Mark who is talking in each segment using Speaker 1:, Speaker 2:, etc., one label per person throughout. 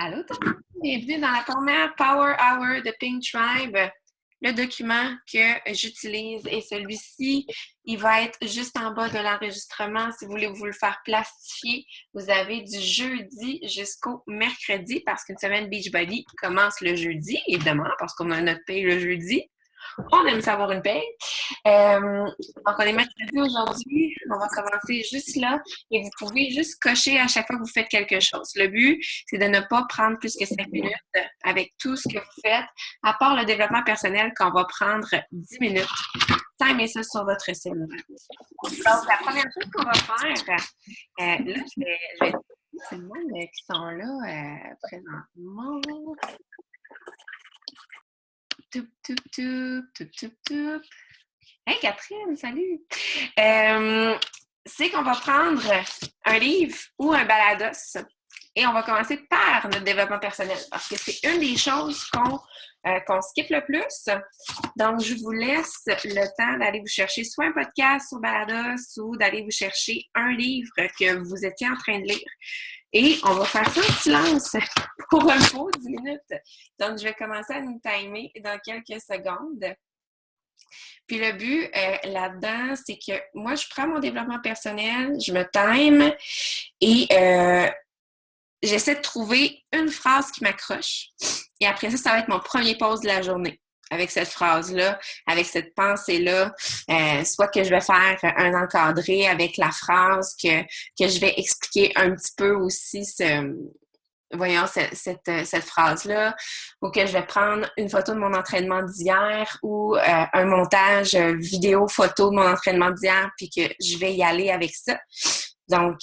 Speaker 1: Allô, tout le monde! Bienvenue dans la première Power Hour de Pink Tribe. Le document que j'utilise est celui-ci. Il va être juste en bas de l'enregistrement. Si vous voulez vous le faire plastifier, vous avez du jeudi jusqu'au mercredi parce qu'une semaine Beachbody commence le jeudi, évidemment, parce qu'on a notre paye le jeudi. On aime savoir une paye. Donc, on est mercredi aujourd'hui. On va commencer juste là et vous pouvez juste cocher à chaque fois que vous faites quelque chose. Le but, c'est de ne pas prendre plus que 5 minutes avec tout ce que vous faites, à part le développement personnel qu'on va prendre 10 minutes. Timez ça sur votre cellulaire. Donc, la première chose qu'on va faire, là, je vais tout le monde qui sont là présentement. Toup, toup, toup, toup, toup, toup. Hey Catherine, salut! C'est qu'on va prendre un livre ou un balados et on va commencer par notre développement personnel parce que c'est une des choses qu'on skip le plus. Donc, je vous laisse le temps d'aller vous chercher soit un podcast sur balados ou d'aller vous chercher un livre que vous étiez en train de lire. Et on va faire ça en silence pour un beau 10 minutes. Donc, je vais commencer à nous timer dans quelques secondes. Puis le but là-dedans, c'est que moi, je prends mon développement personnel, je me time et j'essaie de trouver une phrase qui m'accroche. Et après ça, ça va être mon premier pause de la journée avec cette phrase-là, avec cette pensée-là. Soit que je vais faire un encadré avec la phrase, que je vais expliquer un petit peu aussi cette phrase-là, ou que je vais prendre une photo de mon entraînement d'hier ou un montage vidéo photo de mon entraînement d'hier, puis que je vais y aller avec ça. Donc,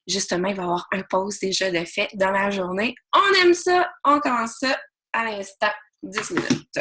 Speaker 1: justement, il va y avoir un pause déjà de fait dans la journée. On aime ça, on commence ça à l'instant, 10 minutes.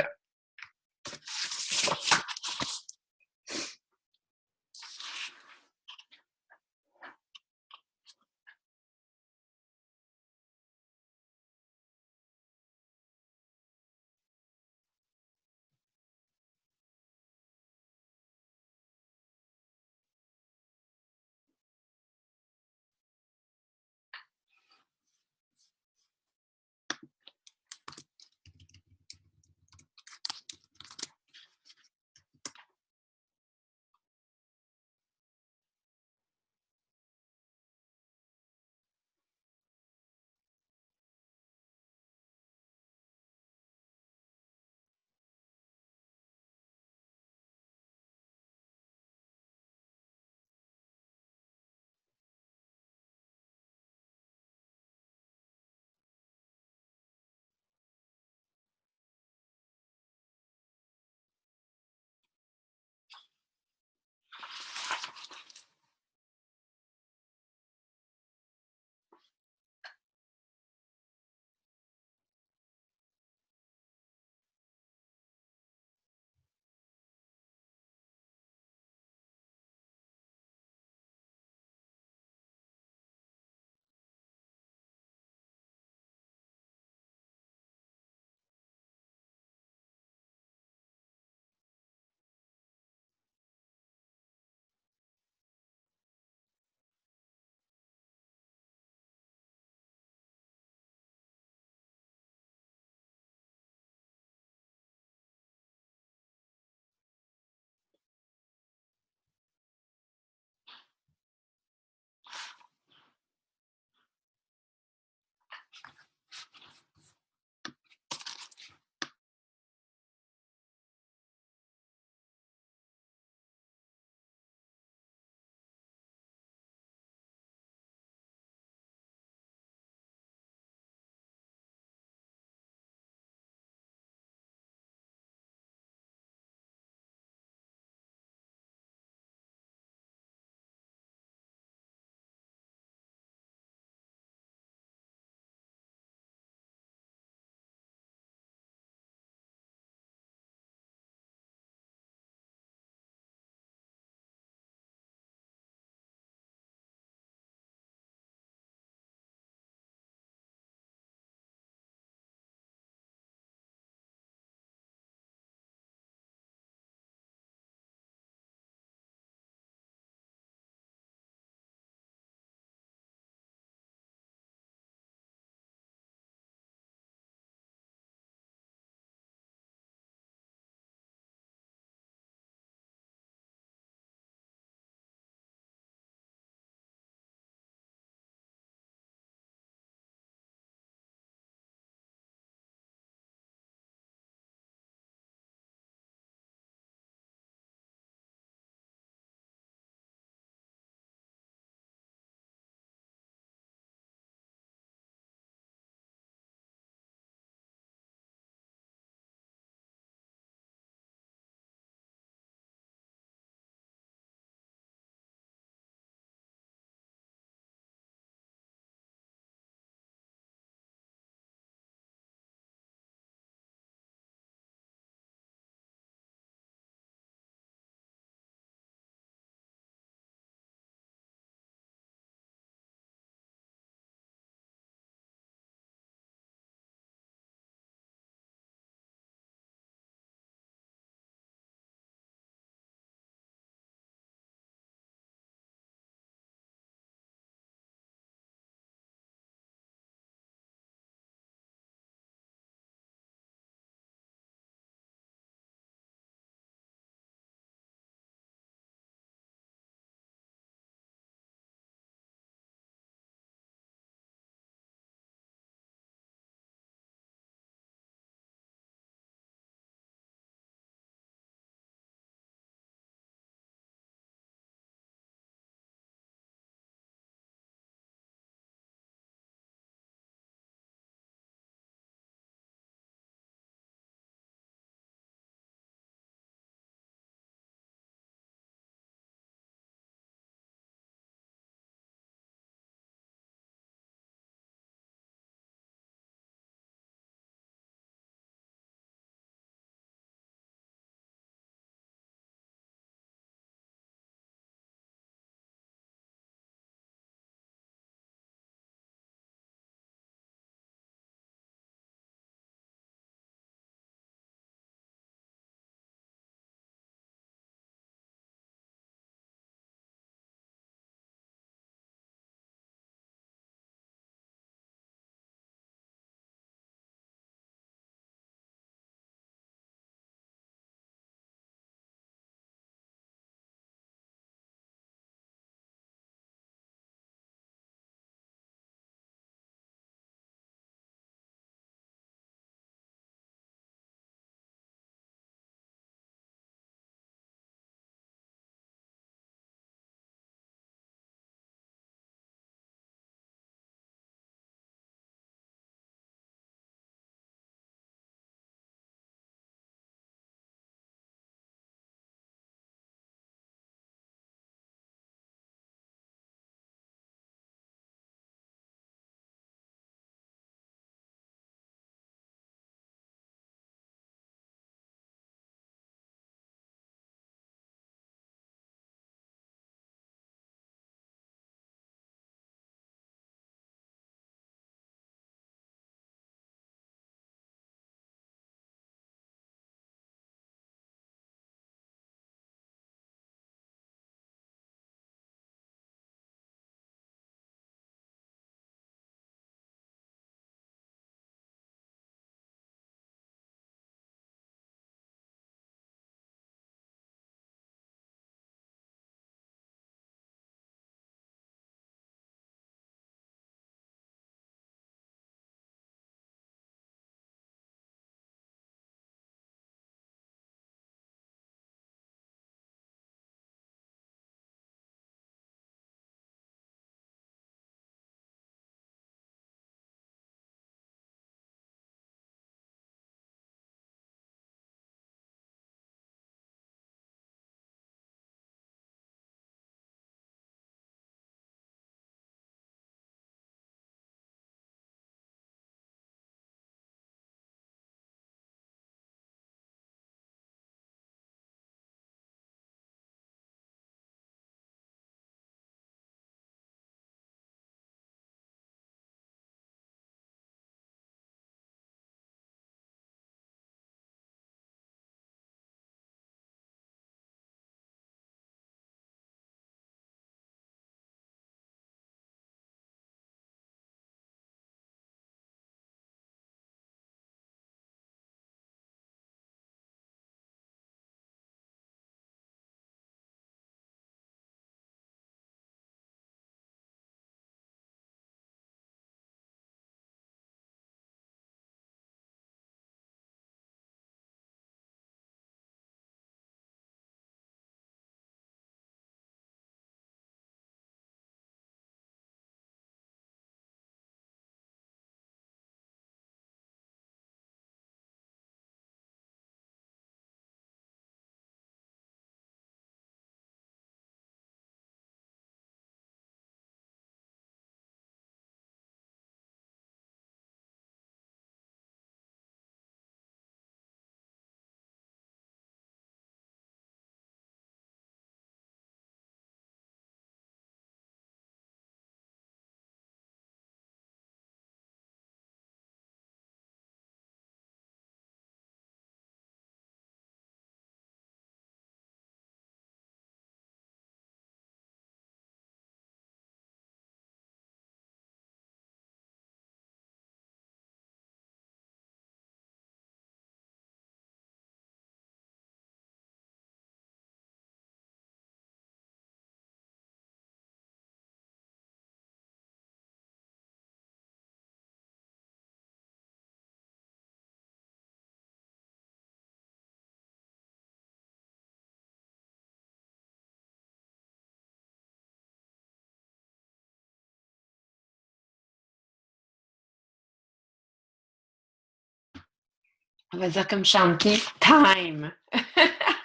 Speaker 1: On va dire comme chanter time.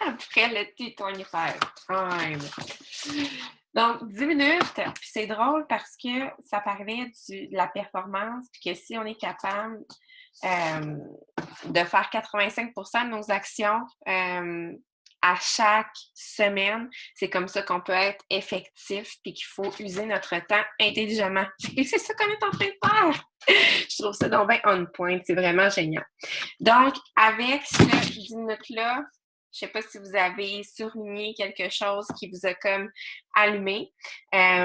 Speaker 1: Après le T25. Time. Donc, 10 minutes. Puis c'est drôle parce que ça parlait de la performance, puis que si on est capable de faire 85% de nos actions à chaque semaine, c'est comme ça qu'on peut être effectif puis qu'il faut user notre temps intelligemment. Et c'est ça qu'on est en train de faire. Je trouve ça donc bien on point. C'est vraiment génial. Donc, avec ce 10 minutes-là, je ne sais pas si vous avez surligné quelque chose qui vous a comme allumé. À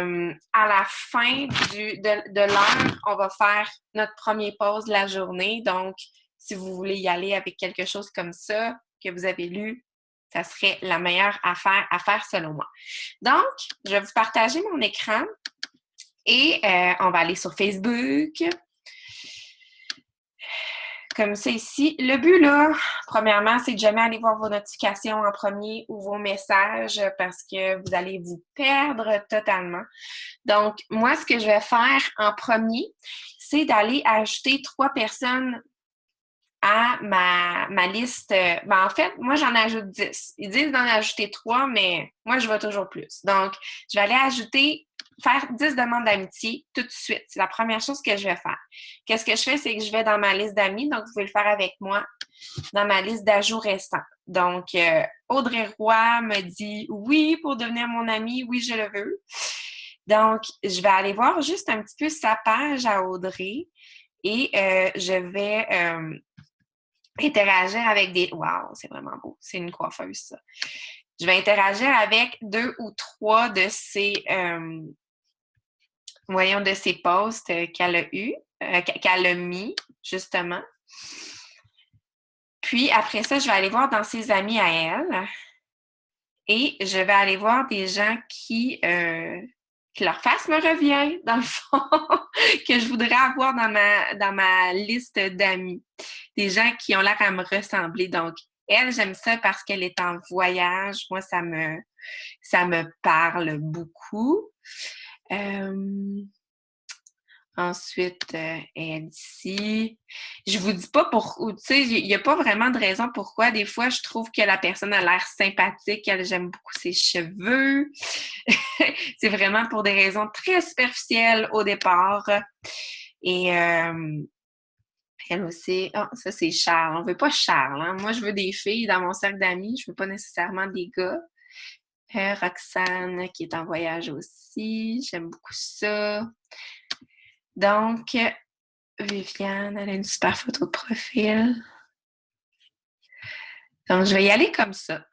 Speaker 1: la fin de l'heure, on va faire notre première pause de la journée. Donc, si vous voulez y aller avec quelque chose comme ça que vous avez lu, ça serait la meilleure affaire à faire selon moi. Donc, je vais vous partager mon écran et on va aller sur Facebook. Comme ça ici. Le but, là, premièrement, c'est de jamais aller voir vos notifications en premier ou vos messages parce que vous allez vous perdre totalement. Donc, moi, ce que je vais faire en premier, c'est d'aller ajouter 3 personnes à ma liste. Ben, en fait, moi, j'en ajoute 10. Ils disent d'en ajouter 3, mais moi, je vais toujours plus. Donc, je vais aller faire 10 demandes d'amitié tout de suite. C'est la première chose que je vais faire. Qu'est-ce que je fais? C'est que je vais dans ma liste d'amis, donc vous pouvez le faire avec moi, dans ma liste d'ajouts récents. Donc, Audrey Roy me dit oui pour devenir mon amie, oui, je le veux. Donc, je vais aller voir juste un petit peu sa page à Audrey et je vais interagir avec des... Wow, c'est vraiment beau. C'est une coiffeuse, ça. Je vais interagir avec 2 ou 3 de ces... de ces posts qu'elle a eu, qu'elle a mis, justement. Puis, après ça, je vais aller voir dans ses amis à elle. Et je vais aller voir des gens que leur face me revient, dans le fond, que je voudrais avoir dans ma liste d'amis. Des gens qui ont l'air à me ressembler. Donc, elle, j'aime ça parce qu'elle est en voyage. Moi, ça me parle beaucoup. Ensuite, elle ici. Je vous dis pas pourquoi, tu sais, il n'y a pas vraiment de raison pourquoi. Des fois, je trouve que la personne a l'air sympathique. Elle, j'aime beaucoup ses cheveux. C'est vraiment pour des raisons très superficielles au départ. Et elle aussi, oh, ça c'est Charles. On veut pas Charles, hein? Moi, je veux des filles dans mon cercle d'amis. Je veux pas nécessairement des gars. Roxane, qui est en voyage aussi. J'aime beaucoup ça. Donc, Viviane, elle a une super photo de profil. Donc, je vais y aller comme ça.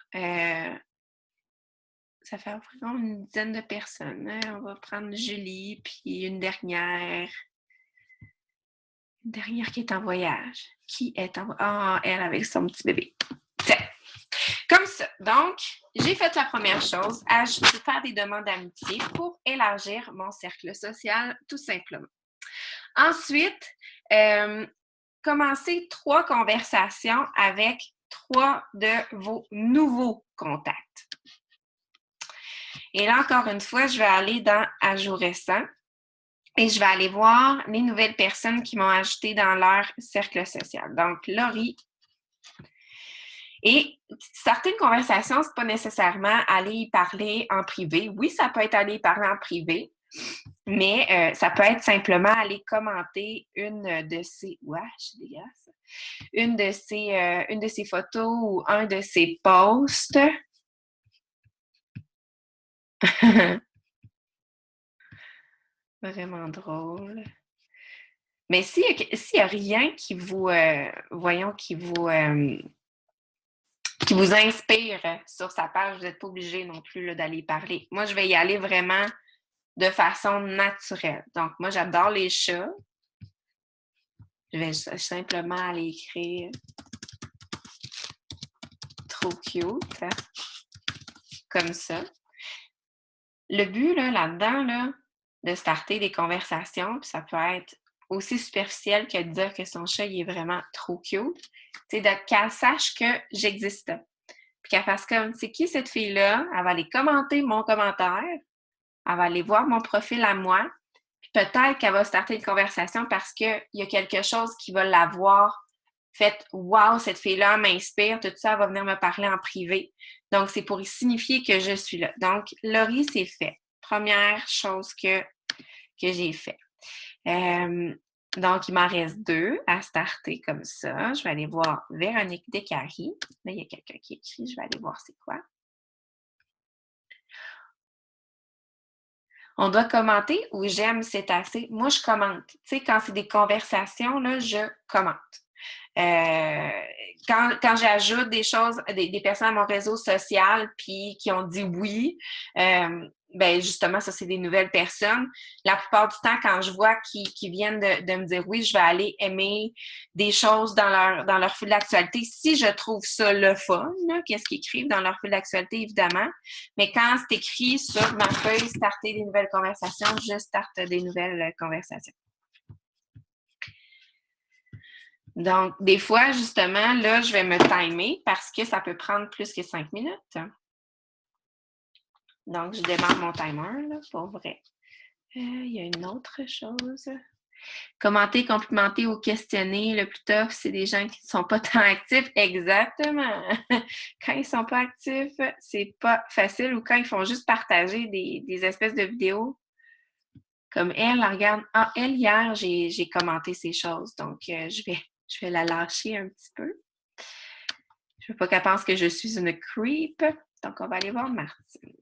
Speaker 1: Ça fait environ une dizaine de personnes. Hein? On va prendre Julie, puis une dernière. Une dernière qui est en voyage. Qui est en voyage? Ah, elle avec son petit bébé. Tiens. Comme ça. Donc, j'ai fait la première chose, faire des demandes d'amitié pour élargir mon cercle social, tout simplement. Ensuite, commencez 3 conversations avec 3 de vos nouveaux contacts. Et là, encore une fois, je vais aller dans Ajout récent et je vais aller voir les nouvelles personnes qui m'ont ajouté dans leur cercle social. Donc, Laurie. Et certaines conversations, ce n'est pas nécessairement aller y parler en privé. Oui, ça peut être aller y parler en privé, mais ça peut être simplement aller commenter une de ces... Ouais, je dégueulasse. Une de ses photos ou un de ses posts. Vraiment drôle. Mais s'il y a rien qui vous, qui vous inspire sur sa page, vous n'êtes pas obligé non plus là, d'aller parler. Moi, je vais y aller vraiment de façon naturelle. Donc, moi, j'adore les chats. Je vais simplement aller écrire trop cute, hein? Comme ça. Le but là-dedans, là, de starter des conversations, puis ça peut être aussi superficiel que de dire que son chat il est vraiment trop cute, c'est qu'elle sache que j'existe. Puis qu'elle fasse comme, c'est qui cette fille-là? Elle va aller commenter mon commentaire, elle va aller voir mon profil à moi, puis peut-être qu'elle va starter une conversation parce qu'il y a quelque chose qui va l'avoir faites « Wow, cette fille-là m'inspire, tout ça, elle va venir me parler en privé. » Donc, c'est pour signifier que je suis là. Donc, Laurie, c'est fait. Première chose que j'ai fait. Donc, il m'en reste 2 à starter comme ça. Je vais aller voir Véronique Descaries. Là, il y a quelqu'un qui écrit. Je vais aller voir c'est quoi. On doit commenter ou j'aime, c'est assez. Moi, je commente. Tu sais, quand c'est des conversations, là, je commente. Quand j'ajoute des choses, des personnes à mon réseau social, puis qui ont dit oui, ben justement, ça, c'est des nouvelles personnes. La plupart du temps, quand je vois qu'ils viennent de me dire oui, je vais aller aimer des choses dans leur fil d'actualité, si je trouve ça le fun, qu'est-ce qu'ils écrivent dans leur fil d'actualité, évidemment. Mais quand c'est écrit sur ma feuille, starter des nouvelles conversations, je starte des nouvelles conversations. Donc, des fois, justement, là, je vais me timer parce que ça peut prendre plus que 5 minutes. Donc, je démarre mon timer, là, pour vrai. Il y a une autre chose. Commenter, complimenter ou questionner, le plus tough, c'est des gens qui ne sont pas tant actifs. Exactement. Quand ils ne sont pas actifs, c'est pas facile. Ou quand ils font juste partager des espèces de vidéos. Comme elle, regarde. Ah, elle, hier, j'ai commenté ces choses. Donc, je vais la lâcher un petit peu. Je veux pas qu'elle pense que je suis une creep. Donc, on va aller voir Martine.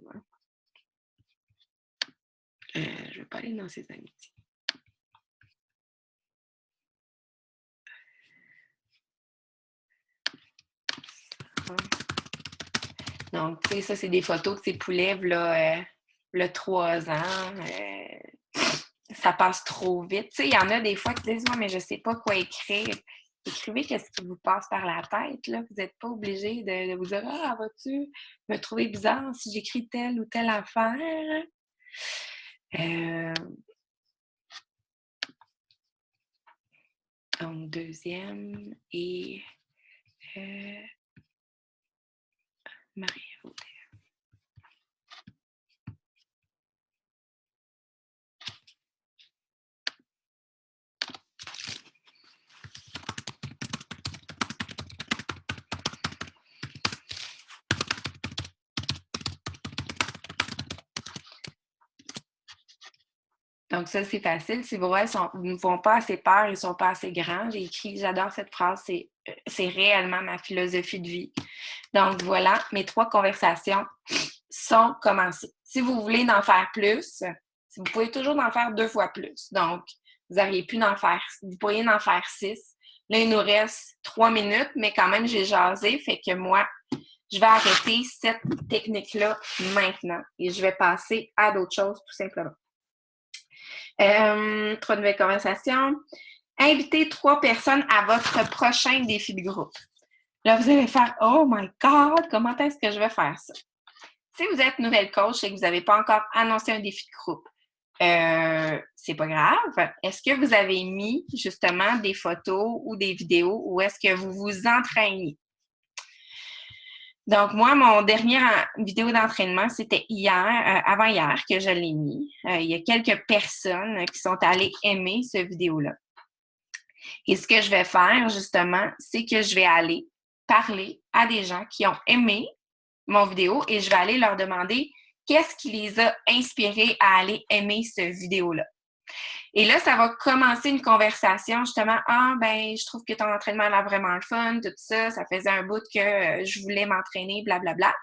Speaker 1: Je ne vais pas aller dans ses amitiés. Donc, tu sais, ça, c'est des photos que ces poulets, là, le 3 ans. Ça passe trop vite. Tu sais, il y en a des fois qui disent « Moi, mais je ne sais pas quoi écrire. » Écrivez ce qui vous passe par la tête. Là. Vous n'êtes pas obligé de vous dire « Ah, vas-tu me trouver bizarre si j'écris telle ou telle affaire? » Donc, deuxième et Marie-Aude. Donc, ça, c'est facile. Si vos rêves ne font pas assez peur, ils ne sont pas assez grands. J'ai écrit, j'adore cette phrase, c'est réellement ma philosophie de vie. Donc, voilà, mes 3 conversations sont commencées. Si vous voulez en faire plus, vous pouvez toujours en faire 2 fois plus. Donc, vous pourriez en faire 6. Là, il nous reste 3 minutes, mais quand même, j'ai jasé. Fait que moi, je vais arrêter cette technique-là maintenant et je vais passer à d'autres choses, tout simplement. 3 nouvelles conversations. Invitez 3 personnes à votre prochain défi de groupe. Là, vous allez faire « Oh my God, comment est-ce que je vais faire ça? » Si vous êtes nouvelle coach et que vous n'avez pas encore annoncé un défi de groupe, c'est pas grave. Est-ce que vous avez mis justement des photos ou des vidéos ou est-ce que vous vous entraînez? Donc, moi, mon dernière vidéo d'entraînement, c'était avant-hier que je l'ai mis. Il y a quelques personnes qui sont allées aimer cette vidéo-là. Et ce que je vais faire, justement, c'est que je vais aller parler à des gens qui ont aimé mon vidéo et je vais aller leur demander qu'est-ce qui les a inspirés à aller aimer cette vidéo-là. Et là, ça va commencer une conversation, justement. Ah, ben, je trouve que ton entraînement a l'air vraiment le fun, tout ça. Ça faisait un bout que je voulais m'entraîner, blablabla.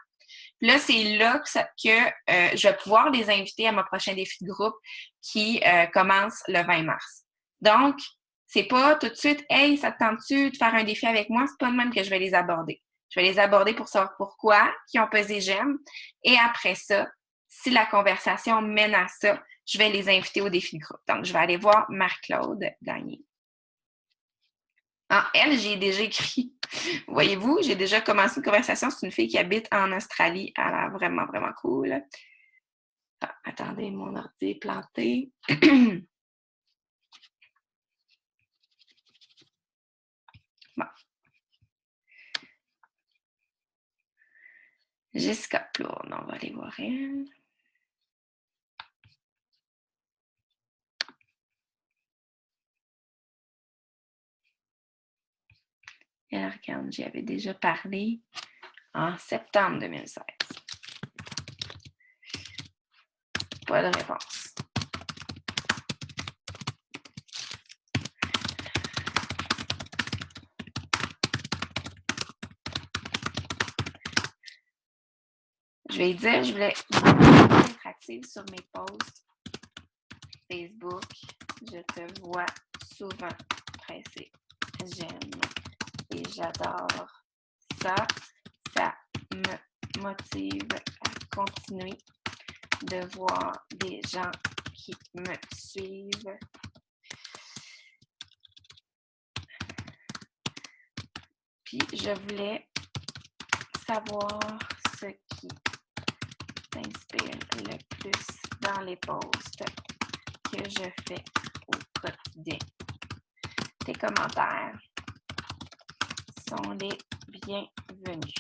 Speaker 1: Puis là, c'est là que je vais pouvoir les inviter à mon prochain défi de groupe qui commence le 20 mars. Donc, c'est pas tout de suite, hey, ça te tente-tu de faire un défi avec moi? C'est pas de même que je vais les aborder. Je vais les aborder pour savoir pourquoi, qui ont pesé j'aime. Et après ça, si la conversation mène à ça, je vais les inviter au défi de groupe. Donc, je vais aller voir Marc-Claude Gagné. Ah, elle, j'ai déjà écrit. Voyez-vous, j'ai déjà commencé une conversation. C'est une fille qui habite en Australie. Elle a l'air vraiment, vraiment cool. Ah, attendez, mon ordi est planté. Bon. Jessica Plourne, on va aller voir elle. Et regarde, j'y avais déjà parlé en septembre 2016. Pas de réponse. Je vais dire, je voulais être active sur mes posts Facebook. Je te vois souvent pressée. J'aime et j'adore ça. Ça me motive à continuer de voir des gens qui me suivent. Puis, je voulais savoir ce qui t'inspire le plus dans les posts que je fais au quotidien. Tes commentaires sont les bienvenus.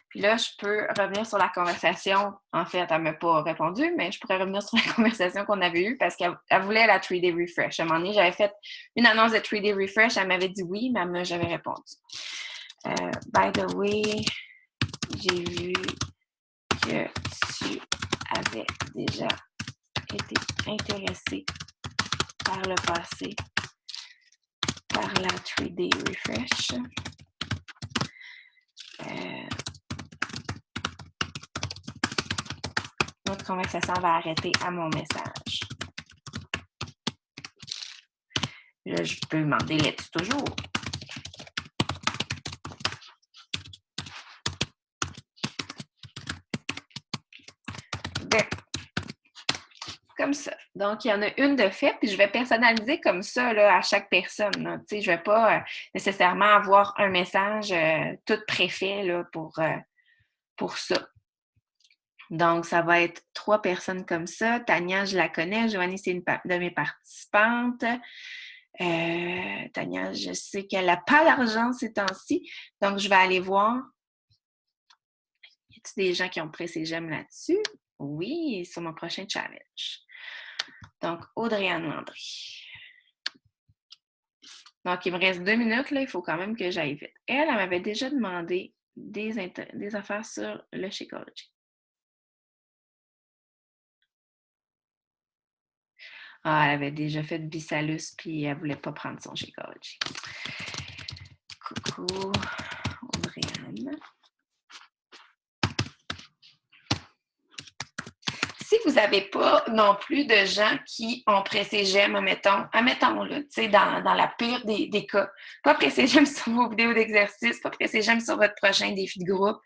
Speaker 1: Puis là, je peux revenir sur la conversation. En fait, elle ne m'a pas répondu, mais je pourrais revenir sur la conversation qu'on avait eue parce qu'elle voulait la 3-day refresh. À un moment donné, j'avais fait une annonce de 3-day refresh. Elle m'avait dit oui, mais elle m'a jamais répondu. By the way, j'ai vu que tu avais déjà été intéressé par le passé par la 3-day refresh. Notre conversation va arrêter à mon message. Là, je peux demander l'es-tu toujours? Bien. Comme ça. Donc, il y en a une de fait, puis je vais personnaliser comme ça là, à chaque personne. Tu sais, je ne vais pas nécessairement avoir un message tout préfet là, pour ça. Donc, ça va être 3 personnes comme ça. Tania, je la connais. Joanie, c'est une de mes participantes. Tania, je sais qu'elle n'a pas d'argent ces temps-ci. Donc, je vais aller voir. Y a-t-il des gens qui ont pressé j'aime là-dessus? Oui, sur mon prochain challenge. Donc, Audrey-Anne Landry. Donc, il me reste 2 minutes. Là, il faut quand même que j'aille vite. Elle m'avait déjà demandé des affaires sur le Shakeology. Ah, elle avait déjà fait Bisalus, puis elle ne voulait pas prendre son Shakeology. Coucou, Audrey-Anne. Si vous n'avez pas non plus de gens qui ont pressé j'aime, admettons là, tu sais, dans la pire des cas, pas pressé j'aime sur vos vidéos d'exercice, pas pressé j'aime sur votre prochain défi de groupe,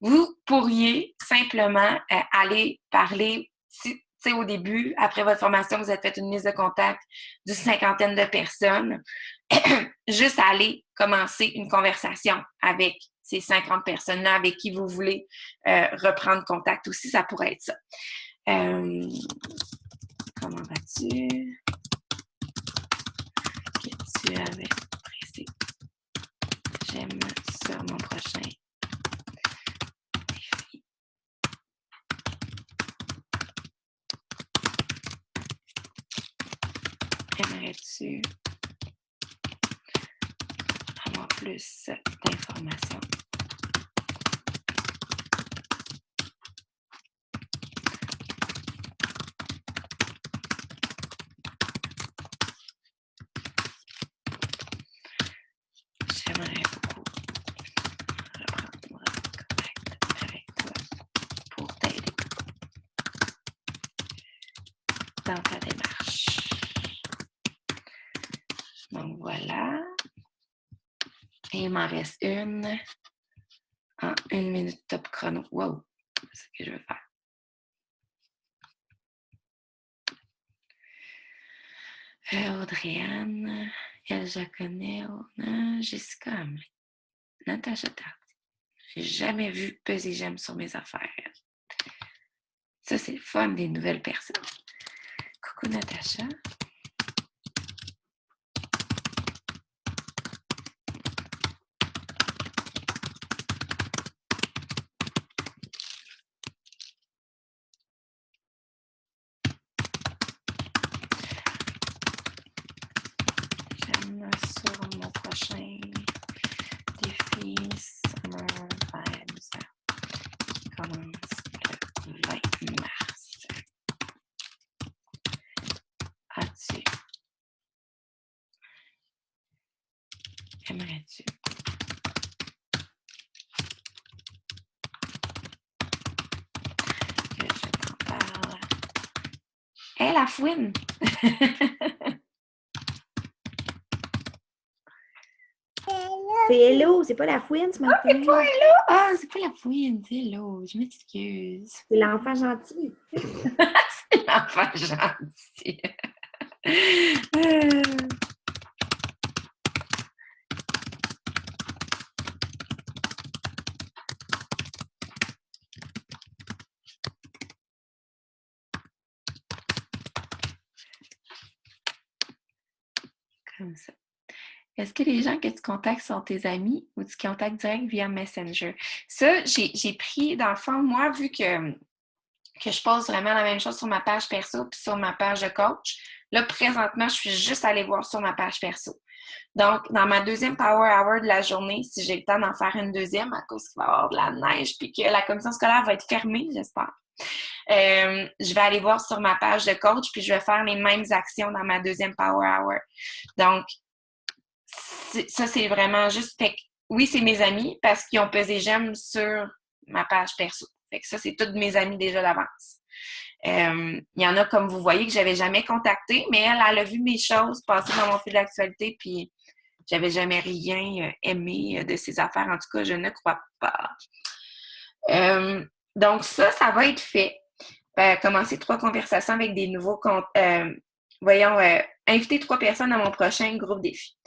Speaker 1: vous pourriez simplement aller parler, tu sais, au début, après votre formation, vous avez fait une liste de contacts d'une 50aine de personnes, juste aller commencer une conversation avec ces 50 personnes-là avec qui vous voulez reprendre contact aussi, ça pourrait être ça. Comment vas-tu? Que tu avais pressé. J'aime sur mon prochain défi. Aimerais-tu avoir plus d'informations? J'aimerais beaucoup reprendre contact avec toi pour t'aider dans ta démarche. Donc voilà. Et il m'en reste une en 1 minute top chrono. Wow! C'est ce que je veux faire. Audrey-Anne, elle, je la connais. Jessica Hamlin. Natacha Tardy. J'ai jamais vu peser j'aime sur mes affaires. Ça, c'est le fun des nouvelles personnes. Coucou Natacha. J'aime sur mon prochain Aimerais-tu? Que je t'en parle. Hé, la fouine!
Speaker 2: C'est Hello, c'est pas la fouine ce matin.
Speaker 1: Ah, c'est pas Hello! Ah, c'est pas la fouine, c'est Hello. Je m'excuse.
Speaker 2: C'est l'enfant gentil.
Speaker 1: C'est l'enfant gentil. Comme ça. Est-ce que les gens que tu contactes sont tes amis ou tu contactes direct via Messenger? Ça, j'ai pris, dans le fond, moi, vu que je pose vraiment la même chose sur ma page perso puis sur ma page de coach, là, présentement, je suis juste allée voir sur ma page perso. Donc, dans ma deuxième Power Hour de la journée, si j'ai le temps d'en faire une deuxième à cause qu'il va y avoir de la neige puis que la commission scolaire va être fermée, j'espère. Je vais aller voir sur ma page de coach puis je vais faire les mêmes actions dans ma deuxième Power Hour. Donc, ça, c'est vraiment juste... Fait que, oui, c'est mes amis parce qu'ils ont pesé j'aime sur ma page perso. Fait que ça, c'est toutes mes amis déjà d'avance. Il y en a, comme vous voyez, que j'avais jamais contacté, mais elle a vu mes choses passer dans mon fil d'actualité, puis j'avais jamais rien aimé de ses affaires. En tout cas, je ne crois pas. Donc ça va être fait. Commencer 3 conversations avec des nouveaux comptes. Inviter 3 personnes à mon prochain groupe défi.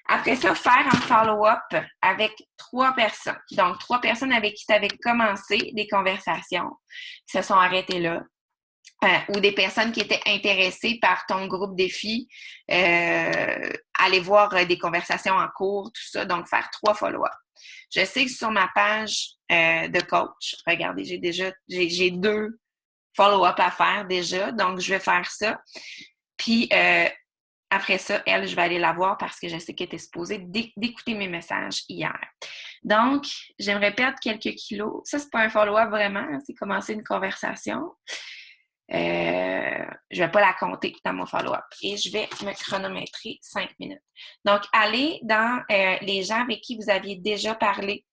Speaker 1: Après ça, faire un follow-up avec 3 personnes. Donc, 3 personnes avec qui tu avais commencé des conversations, qui se sont arrêtées là. Ou des personnes qui étaient intéressées par ton groupe défi, aller voir des conversations en cours, tout ça. Donc, faire 3 follow-up. Je sais que sur ma page de coach, regardez, j'ai 2 follow-up à faire déjà. Donc, je vais faire ça. Puis, après ça, elle, je vais aller la voir parce que je sais qu'elle était supposée d'écouter mes messages hier. Donc, j'aimerais perdre quelques kilos. Ça, c'est pas un follow-up vraiment, c'est commencer une conversation. Je ne vais pas la compter dans mon follow-up. Et je vais me chronométrer 5 minutes. Donc, allez dans les gens avec qui vous aviez déjà parlé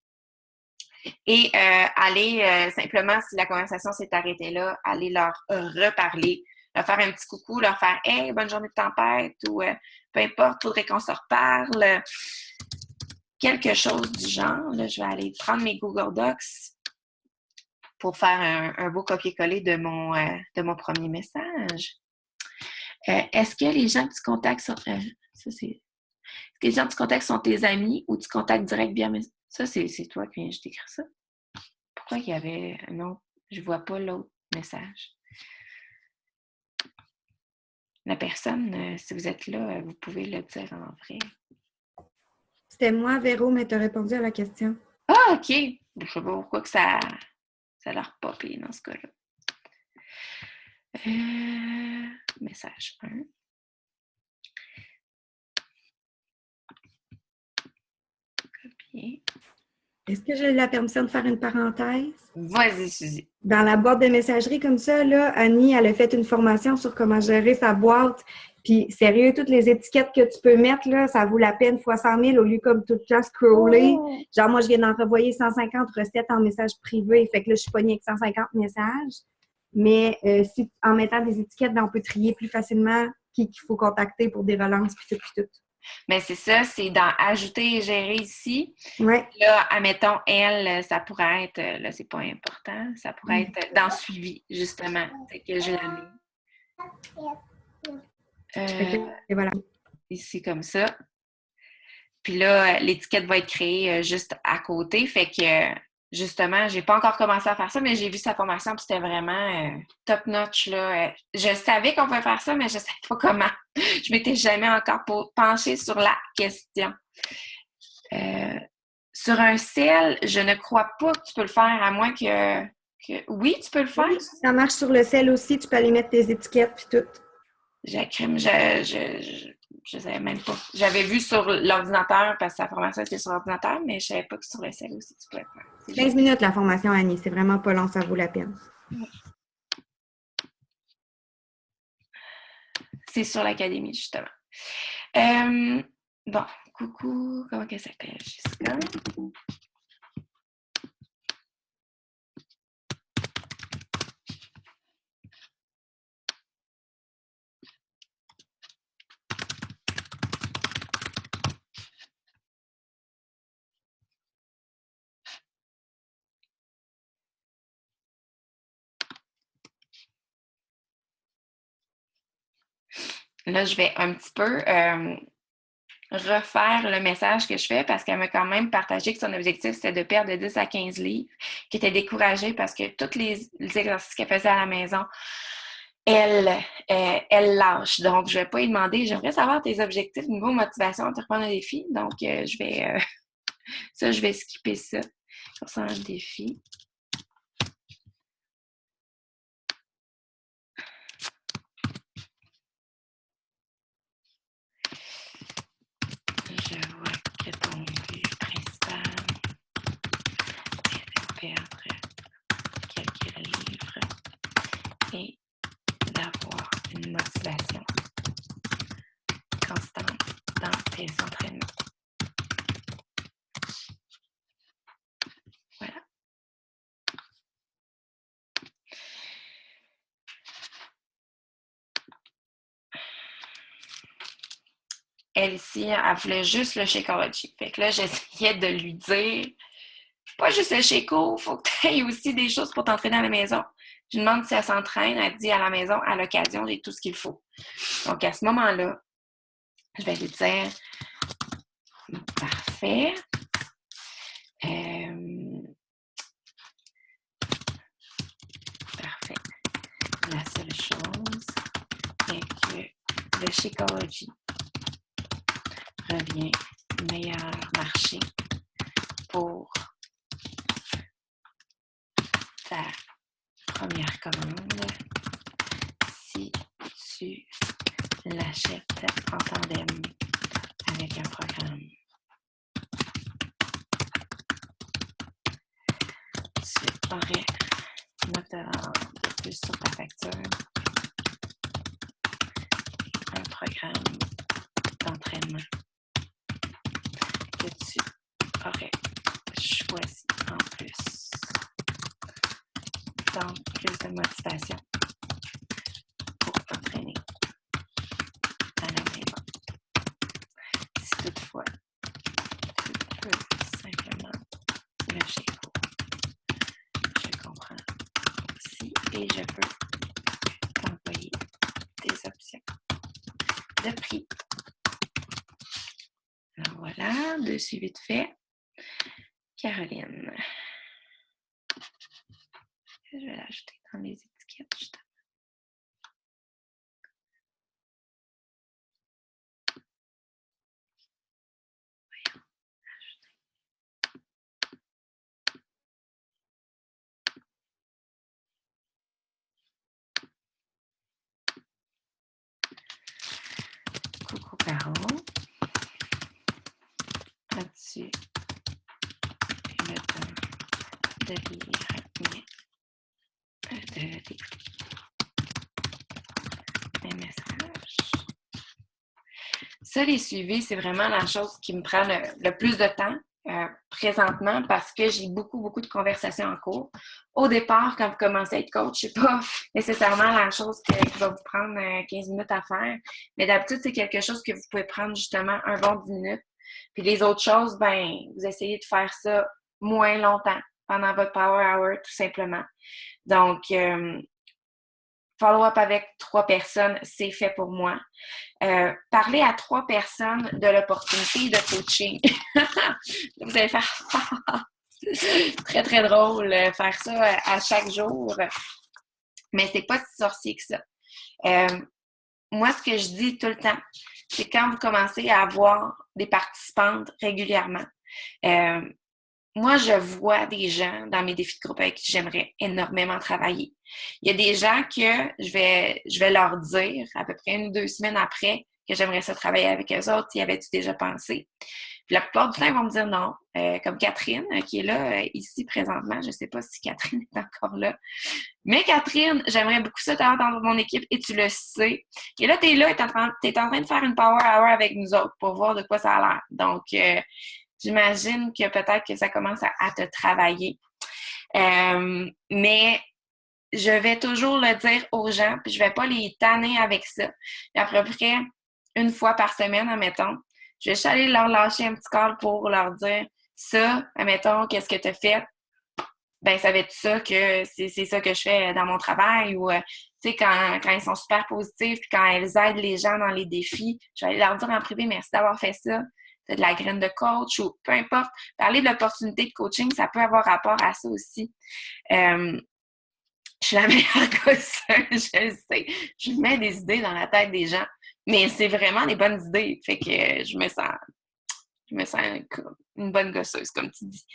Speaker 1: et allez simplement, si la conversation s'est arrêtée là, allez leur reparler, leur faire un petit coucou, leur faire « Hey, bonne journée de tempête » ou peu importe, faudrait qu'on se reparle. Quelque chose du genre. Là, je vais aller prendre mes Google Docs pour faire un beau copier-coller de mon premier message. Est-ce que les gens que tu contactes sont... Est-ce que les gens que tu contactes sont tes amis ou tu contactes direct via... Ça, c'est toi qui viens de t'écrire ça. Pourquoi il y avait un autre? Je ne vois pas l'autre message. La personne, si vous êtes là, vous pouvez le dire en vrai.
Speaker 2: C'était moi, Véro, mais tu as répondu à la question.
Speaker 1: Ah, OK! Je ne sais pas pourquoi que ça a l'air popé dans ce cas-là. Message 1. Copier.
Speaker 2: Est-ce que j'ai la permission de faire une parenthèse?
Speaker 1: Vas-y, Suzy.
Speaker 2: Dans la boîte de messagerie comme ça, là, Annie, elle a fait une formation sur comment gérer sa boîte. Puis, sérieux, toutes les étiquettes que tu peux mettre, là, ça vaut la peine fois 100 000 au lieu comme tout le temps scroller.
Speaker 1: Oh.
Speaker 2: Genre, moi, je viens d'envoyer 150 recettes en message privé. Fait que là, je suis pognée avec 150 messages. Mais si en mettant des étiquettes, ben, on peut trier plus facilement qui qu'il faut contacter pour des relances, puis tout.
Speaker 1: Mais c'est ça, c'est dans Ajouter et gérer ici.
Speaker 2: Ouais.
Speaker 1: Là, admettons, elle, ça pourrait être, là, c'est pas important, ça pourrait être dans Suivi, justement. C'est que je la mets.
Speaker 2: Et voilà.
Speaker 1: Ici, comme ça. Puis là, l'étiquette va être créée juste à côté. Fait que, justement, j'ai pas encore commencé à faire ça, mais j'ai vu sa formation, puis c'était vraiment top notch, là. Je savais qu'on pouvait faire ça, mais je savais pas comment. Je m'étais jamais encore penchée sur la question. Sur un cell, je ne crois pas que tu peux le faire, à moins que... Oui, tu peux le faire.
Speaker 2: Oui, ça marche sur le sel aussi. Tu peux aller mettre tes étiquettes puis tout.
Speaker 1: Je savais même pas. J'avais vu sur l'ordinateur, parce que sa formation était sur l'ordinateur, mais je savais pas que sur le sel aussi, tu pouvais le faire.
Speaker 2: 15 minutes, la formation, Annie. C'est vraiment pas long, ça vaut la peine. C'est
Speaker 1: sur l'académie, justement. Bon, Coucou, comment qu'elle s'appelle, Jessica? Là, je vais un petit peu refaire le message que je fais parce qu'elle m'a quand même partagé que son objectif, c'était de perdre de 10 à 15 livres, qu'elle était découragée parce que tous les exercices qu'elle faisait à la maison, elle lâche. Donc, je ne vais pas lui demander, j'aimerais savoir tes objectifs niveau motivation à te reprendre un défi. Donc, je vais skipper ça. Sur un défi. Je vois que ton but principal est de perdre quelques livres et d'avoir une motivation constante dans tes entraînements. Voilà. Elle ici, elle voulait juste le Shakeology. Fait que là, j'essayais de lui dire, pas juste le Shako, il faut que tu aies aussi des choses pour t'entraîner à la maison. Je lui demande si elle s'entraîne, elle dit à la maison, à l'occasion, j'ai tout ce qu'il faut. Donc, à ce moment-là, je vais lui dire, parfait. Parfait. La seule chose est que le Shakeology revient meilleur marché pour ta première commande si tu l'achètes en tandem avec un programme. Tu aurais $9 de plus sur ta facture, un programme d'entraînement que tu aurais choisi en plus. Donc, plus de motivation pour t'entraîner à la maison. Si toutefois, tu peux simplement le Shaco. Je comprends aussi et je peux t'envoyer des options de prix. Alors voilà, de suivi de fait. Caroline. Je vais l'ajouter dans les étiquettes, justement. Voyons, ajouter. Coucou Caro. As-tu le temps de lire mes messages? Ça, les suivis, c'est vraiment la chose qui me prend le plus de temps présentement parce que j'ai beaucoup de conversations en cours. Au départ, quand vous commencez à être coach, c'est pas nécessairement la chose qui va vous prendre 15 minutes à faire, mais d'habitude, c'est quelque chose que vous pouvez prendre justement un bon 10 minutes. Puis les autres choses, ben, vous essayez de faire ça moins longtemps pendant votre power hour, tout simplement. Donc, follow-up avec 3 personnes, c'est fait pour moi. Parler à 3 personnes de l'opportunité de coaching. Vous allez faire très drôle faire ça à chaque jour, mais c'est pas si sorcier que ça. Moi, ce que je dis tout le temps, c'est quand vous commencez à avoir des participantes régulièrement. Moi, je vois des gens dans mes défis de groupe avec qui j'aimerais énormément travailler. Il y a des gens que je vais leur dire à peu près 1 ou 2 semaines après que j'aimerais ça travailler avec eux autres? Y avais-tu déjà pensé? Puis la plupart du temps, ils vont me dire non. Comme Catherine, qui est là, ici présentement. Je ne sais pas si Catherine est encore là. Mais Catherine, j'aimerais beaucoup ça t'avoir dans mon équipe et tu le sais. Et là, tu es là et tu es en train de faire une Power Hour avec nous autres pour voir de quoi ça a l'air. Donc, j'imagine que peut-être que ça commence à te travailler. Mais je vais toujours le dire aux gens, puis je vais pas les tanner avec ça. Et à peu près une fois par semaine, admettons, je vais juste aller leur lâcher un petit call pour leur dire ça, admettons, qu'est-ce que tu as fait? Ben, savais-tu ça que c'est ça que je fais dans mon travail? Ou, tu sais, quand ils sont super positifs, puis quand elles aident les gens dans les défis, je vais aller leur dire en privé, merci d'avoir fait ça. T'as de la graine de coach ou peu importe. Parler de l'opportunité de coaching, ça peut avoir rapport à ça aussi. Je suis la meilleure gosseuse, je le sais. Je mets des idées dans la tête des gens, mais c'est vraiment des bonnes idées. Fait que je me sens une bonne gosseuse, comme tu dis.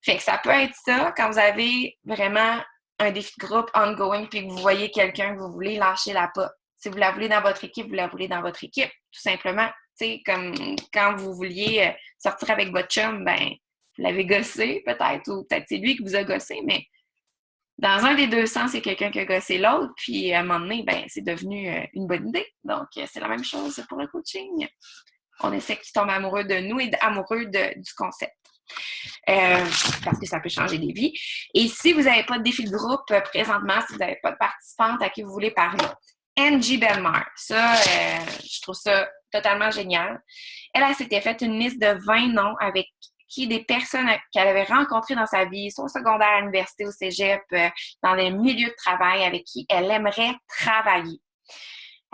Speaker 1: Fait que ça peut être ça, quand vous avez vraiment un défi de groupe ongoing puis que vous voyez quelqu'un que vous voulez lâcher la pas. Si vous la voulez dans votre équipe, vous la voulez dans votre équipe, tout simplement. Tu sais, comme quand vous vouliez sortir avec votre chum, ben, vous l'avez gossé peut-être, ou peut-être c'est lui qui vous a gossé, mais dans un des deux sens, c'est quelqu'un qui a gossé l'autre, puis à un moment donné, ben, c'est devenu une bonne idée. Donc, c'est la même chose pour le coaching. On essaie qu'ils tombent amoureux de nous et amoureux du concept. Parce que ça peut changer des vies. Et si vous n'avez pas de défi de groupe présentement, si vous n'avez pas de participante à qui vous voulez parler, Angie Belmar, ça, je trouve ça totalement génial. Elle s'était faite une liste de 20 noms avec qui des personnes qu'elle avait rencontrées dans sa vie, soit au secondaire, à l'université, au cégep, dans les milieux de travail avec qui elle aimerait travailler.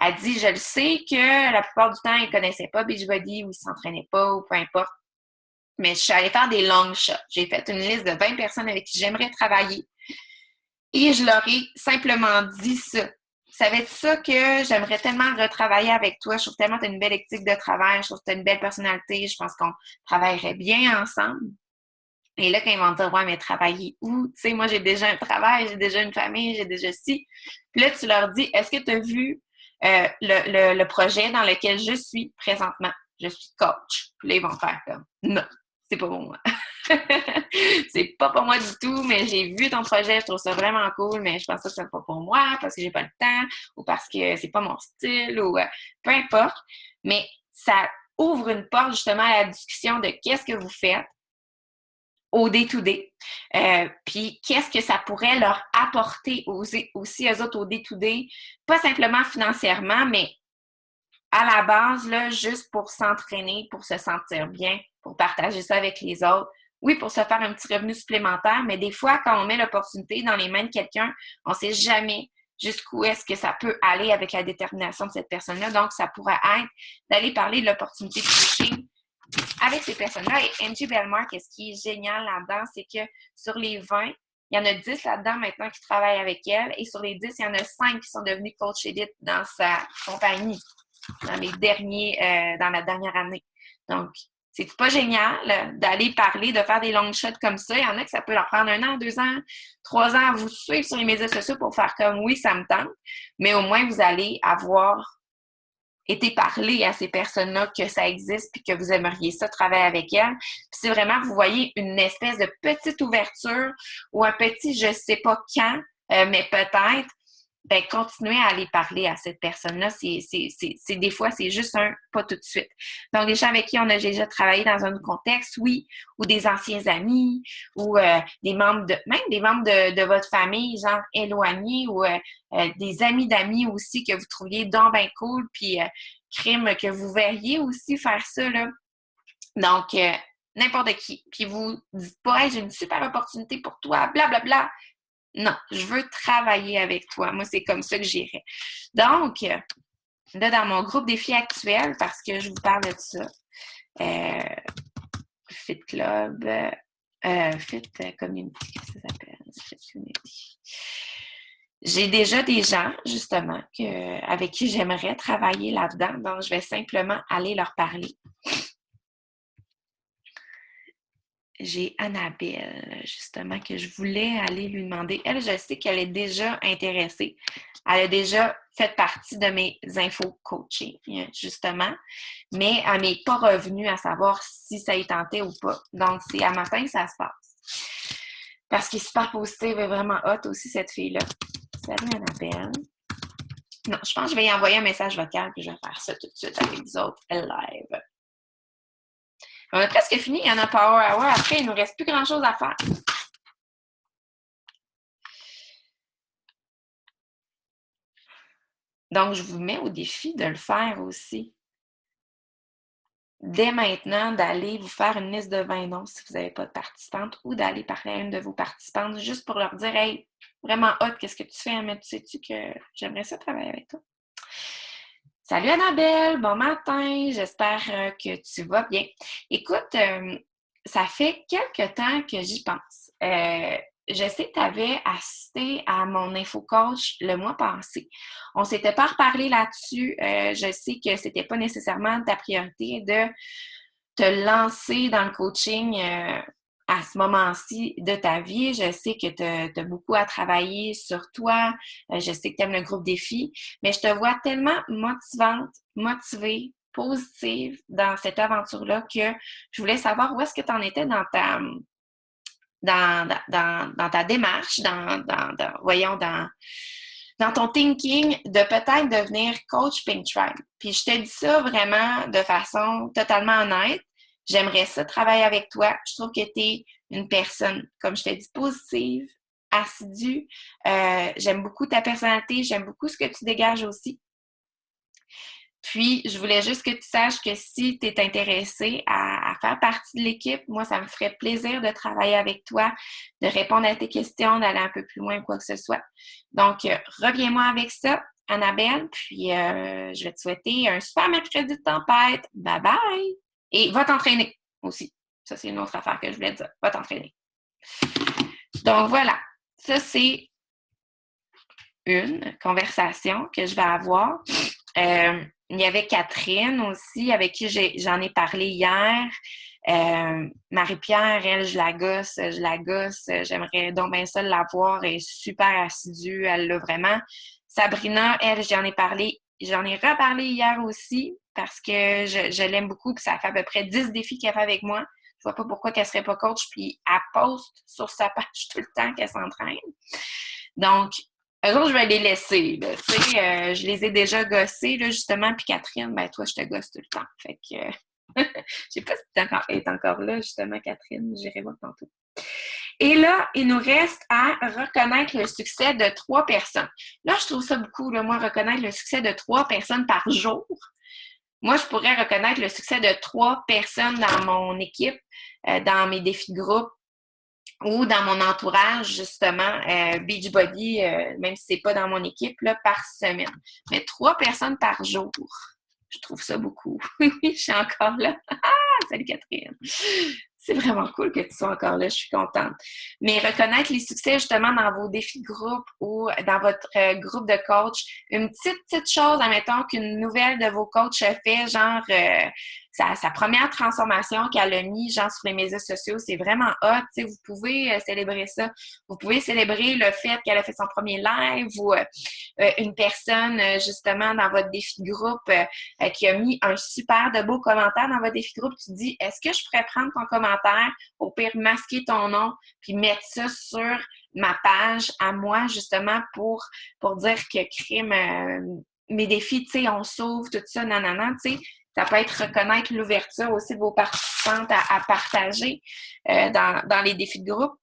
Speaker 1: Elle dit, je le sais que la plupart du temps, ils ne connaissaient pas Beachbody ou ils ne s'entraînaient pas ou peu importe. Mais je suis allée faire des long shots. J'ai fait une liste de 20 personnes avec qui j'aimerais travailler. Et je leur ai simplement dit ça. Savais-tu ça que j'aimerais tellement retravailler avec toi? Je trouve tellement que tu as une belle éthique de travail. Je trouve que tu as une belle personnalité. Je pense qu'on travaillerait bien ensemble. Et là, quand ils vont me dire, ouais, mais travailler où? Tu sais, moi, j'ai déjà un travail, j'ai déjà une famille, j'ai déjà ci. Puis là, tu leur dis, est-ce que tu as vu le projet dans lequel je suis présentement? Je suis coach. Puis là, ils vont faire comme, non, c'est pas pour moi. C'est pas pour moi du tout, mais j'ai vu ton projet, je trouve ça vraiment cool, mais je pense que c'est pas pour moi parce que j'ai pas le temps ou parce que c'est pas mon style ou peu importe. Mais ça ouvre une porte justement à la discussion de qu'est-ce que vous faites au day-to-day. Puis qu'est-ce que ça pourrait leur apporter aussi eux autres au day-to-day, pas simplement financièrement, mais à la base, là, juste pour s'entraîner, pour se sentir bien, pour partager ça avec les autres. Oui, pour se faire un petit revenu supplémentaire, mais des fois, quand on met l'opportunité dans les mains de quelqu'un, on ne sait jamais jusqu'où est-ce que ça peut aller avec la détermination de cette personne-là. Donc, ça pourrait être d'aller parler de l'opportunité de coaching avec ces personnes-là. Et Angie Belmar, ce qui est génial là-dedans, c'est que sur les 20, il y en a 10 là-dedans maintenant qui travaillent avec elle. Et sur les 10, il y en a 5 qui sont devenus coach élite dans sa compagnie dans la dernière année. Donc, c'est pas génial d'aller parler, de faire des long shots comme ça. Il y en a que ça peut leur prendre 1 an, 2 ans, 3 ans à vous suivre sur les médias sociaux pour faire comme oui, ça me tente. Mais au moins, vous allez avoir été parler à ces personnes-là que ça existe puis que vous aimeriez ça travailler avec elles. Puis c'est vraiment, vous voyez une espèce de petite ouverture ou un petit je sais pas quand, mais peut-être, ben, continuez à aller parler à cette personne-là. C'est des fois, c'est juste un pas tout de suite. Donc, des gens avec qui on a déjà travaillé dans un autre contexte, oui, ou des anciens amis, ou même des membres de votre famille, genre éloignés, ou des amis d'amis aussi que vous trouviez donc bien cool, puis crime que vous verriez aussi faire ça, là. Donc, n'importe qui. Puis vous dites pas, hey, j'ai une super opportunité pour toi, blablabla. Bla, bla. Non, je veux travailler avec toi. Moi, c'est comme ça que j'irais. Donc, là, dans mon groupe défi actuel, parce que je vous parle de ça, Fit Club, Fit Community, qu'est-ce que ça s'appelle? Fit Community. J'ai déjà des gens, justement, avec qui j'aimerais travailler là-dedans. Donc, je vais simplement aller leur parler. j'ai Annabelle, justement, que je voulais aller lui demander. Elle, je sais qu'elle est déjà intéressée. Elle a déjà fait partie de mes infos coaching, justement, mais elle m'est pas revenue à savoir si ça y tentait ou pas. Donc, c'est à matin que ça se passe. Parce qu'elle est super positive et vraiment hot aussi, cette fille-là. Salut Annabelle. Non, je pense que je vais y envoyer un message vocal puis je vais faire ça tout de suite avec les autres live. On a presque fini, il y en a Power Hour. Après, il ne nous reste plus grand-chose à faire. Donc, je vous mets au défi de le faire aussi. Dès maintenant, d'aller vous faire une liste de 20 noms si vous n'avez pas de participantes ou d'aller parler à une de vos participantes juste pour leur dire « Hey, vraiment hot, qu'est-ce que tu fais? Mais tu sais-tu que j'aimerais ça travailler avec toi? » Salut Annabelle, bon matin, j'espère que tu vas bien. Écoute, ça fait quelque temps que j'y pense. Je sais que tu avais assisté à mon info-coach le mois passé. On ne s'était pas reparlé là-dessus. Je sais que ce n'était pas nécessairement ta priorité de te lancer dans le coaching à ce moment-ci de ta vie. Je sais que tu as beaucoup à travailler sur toi. Je sais que tu aimes le groupe défi, mais je te vois tellement motivante, motivée, positive dans cette aventure-là que je voulais savoir où est-ce que tu en étais dans ta démarche, voyons, dans ton thinking de peut-être devenir coach Pink Tribe. Puis je te dis ça vraiment de façon totalement honnête. J'aimerais ça travailler avec toi. Je trouve que tu es une personne, comme je te dis, positive, assidue. J'aime beaucoup ta personnalité. J'aime beaucoup ce que tu dégages aussi. Puis, je voulais juste que tu saches que si tu es intéressé à faire partie de l'équipe, moi, ça me ferait plaisir de travailler avec toi, de répondre à tes questions, d'aller un peu plus loin, quoi que ce soit. Donc, reviens-moi avec ça, Annabelle, puis je vais te souhaiter un super mercredi de tempête. Bye bye! Et va t'entraîner aussi. Ça, c'est une autre affaire que je voulais te dire. Va t'entraîner. Donc, voilà. Ça, c'est une conversation que je vais avoir. Il y avait Catherine aussi, avec qui j'en ai parlé hier. Marie-Pierre, elle, je la gosse. J'aimerais donc bien ça l'avoir. Elle est super assidue, elle l'a vraiment. Sabrina, elle, j'en ai reparlé hier aussi parce que je l'aime beaucoup, puis ça fait à peu près 10 défis qu'elle fait avec moi. Je vois pas pourquoi qu'elle serait pas coach, puis elle poste sur sa page tout le temps qu'elle s'entraîne. Donc, eux autres, je vais les laisser. Là, je les ai déjà gossés, là, justement. Puis Catherine, ben toi, je te gosse tout le temps. Fait que je sais pas si tu es encore là, justement, Catherine. J'irai voir tantôt. Et là, il nous reste à reconnaître le succès de 3 personnes. Là, je trouve ça beaucoup, là, moi, reconnaître le succès de 3 personnes par jour. Moi, je pourrais reconnaître le succès de 3 personnes dans mon équipe, dans mes défis de groupe, ou dans mon entourage, justement, Beachbody, même si c'est pas dans mon équipe, là, par semaine. Mais 3 personnes par jour. Je trouve ça beaucoup. Oui, je suis encore là. Salut Catherine. C'est vraiment cool que tu sois encore là, je suis contente. Mais reconnaître les succès justement dans vos défis de groupe ou dans votre groupe de coach, une petite chose, admettons qu'une nouvelle de vos coachs fait, genre sa première transformation qu'elle a mis, genre sur les médias sociaux, c'est vraiment hot. Vous pouvez célébrer ça. Vous pouvez célébrer le fait qu'elle a fait son premier live ou une personne justement dans votre défi de groupe qui a mis un super de beau commentaire dans votre défi de groupe. Tu te dis, est-ce que je pourrais prendre ton commentaire, au pire masquer ton nom, puis mettre ça sur ma page à moi, justement, pour dire que mes défis, tu sais, on sauve, tout ça, nanana, tu sais. Ça peut être reconnaître l'ouverture aussi de vos participantes à partager dans les défis de groupe.